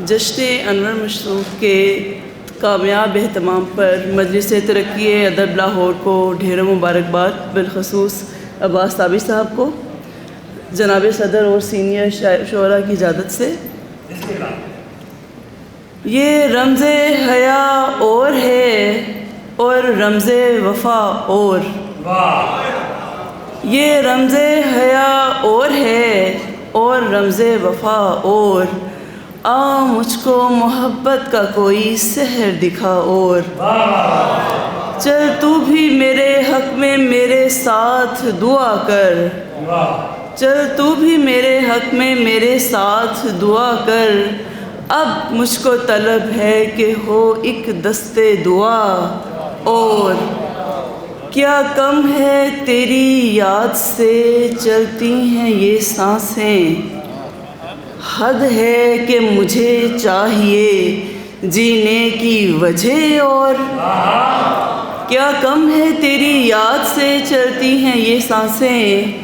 जश्न अनवर मशरूफ़ के कामयाब एहतमाम पर मजलिस तरक्की अदब लाहौर को ढेरों मुबारकबाद। बिलखसूस अब्बास ताबी साहब को जनाब सदर और सीनियर शोरा की इजाज़त से ये रमज़े हया और है और रमज़े वफ़ा और, ये रमज़े हया और है और रमज़े वफ़ा और, आ मुझको मोहब्बत का कोई सहर दिखा और, चल तू भी मेरे हक़ में मेरे साथ दुआ कर, चल तू भी मेरे हक़ में मेरे साथ दुआ कर, अब मुझको तलब है कि हो एक दस्ते दुआ और, क्या कम है तेरी याद से चलती हैं ये सांसें, हद है कि मुझे चाहिए जीने की वजह और, क्या कम है तेरी याद से चलती हैं ये सांसें,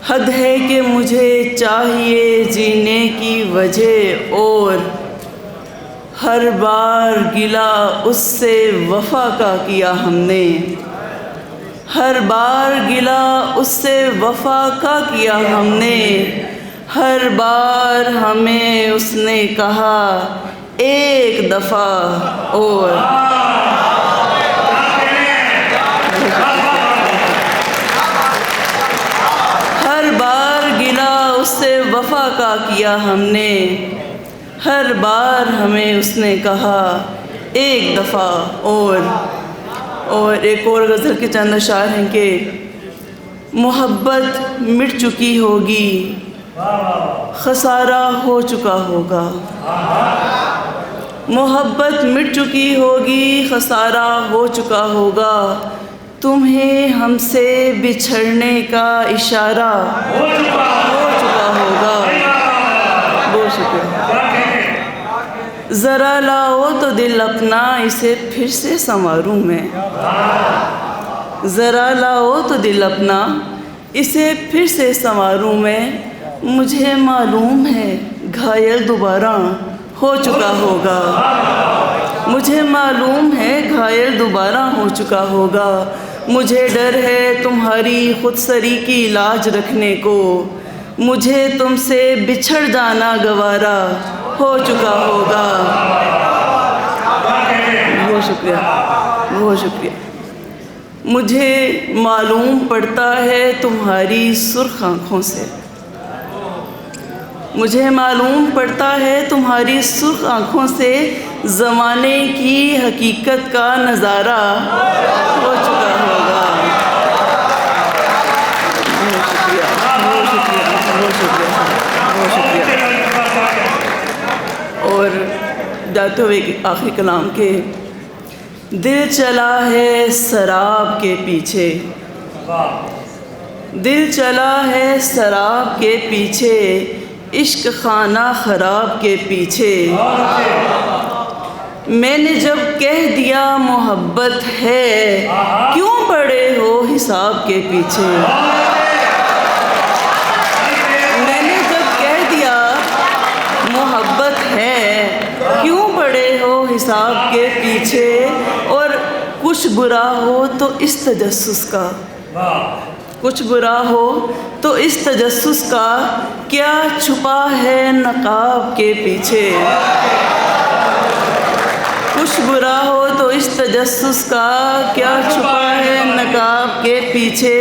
हद है कि मुझे चाहिए जीने की वजह और, हर बार गिला उससे वफ़ा का किया हमने, हर बार गिला उससे वफ़ा का किया हमने, हर बार हमें उसने कहा एक दफ़ा और, हर बार गिला उससे वफ़ा का किया हमने, हर बार हमें उसने कहा एक दफ़ा और एक और गज़ल के चंद अशार हैं कि मोहब्बत मिट चुकी होगी खसारा हो चुका होगा, मोहब्बत मिट चुकी होगी खसारा हो चुका होगा, तुम्हें हमसे बिछड़ने का इशारा हो चुका होगा। बहुत शुक्रिया। ज़रा लाओ तो दिल अपना इसे फिर से संवारूं मैं, ज़रा लाओ तो दिल अपना इसे फिर से संवारूं मैं, मुझे मालूम है घायल दोबारा हो चुका होगा, मुझे मालूम है घायल दोबारा हो चुका होगा, मुझे डर है तुम्हारी खुदसरी की लाज रखने को, मुझे तुमसे बिछड़ जाना गवारा हो चुका होगा। बहुत शुक्रिया, बहुत शुक्रिया। मुझे मालूम पड़ता है तुम्हारी सुर्ख आँखों से, मुझे मालूम पड़ता है तुम्हारी सुर्ख आँखों से, ज़माने की हकीकत का नज़ारा हो चुका होगा। बहुत शुक्रिया, बहुत शुक्रिया, बहुत शुक्रिया, बहुत शुक्रिया। और जाते हुए आखिरी कलाम के, दिल चला है शराब के पीछे, दिल चला है शराब के पीछे, इश्क खाना ख़राब के पीछे, मैंने जब कह दिया मोहब्बत है क्यों पड़े हो हिसाब के पीछे, मैंने जब कह दिया मोहब्बत है क्यों पड़े हो हिसाब के पीछे, और कुछ बुरा हो तो इस तजस्सुस का, कुछ बुरा हो तो इस तजस्सुस का, क्या छुपा है नकाब के पीछे, कुछ बुरा हो तो इस तजस्सुस का, क्या छुपा है नकाब के पीछे,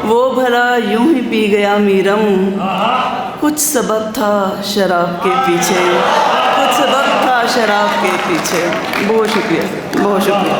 वो भला यूं ही पी गया मीरम कुछ सबक था शराब के पीछे, कुछ सबक था शराब के पीछे। बहुत शुक्रिया, बहुत शुक्रिया।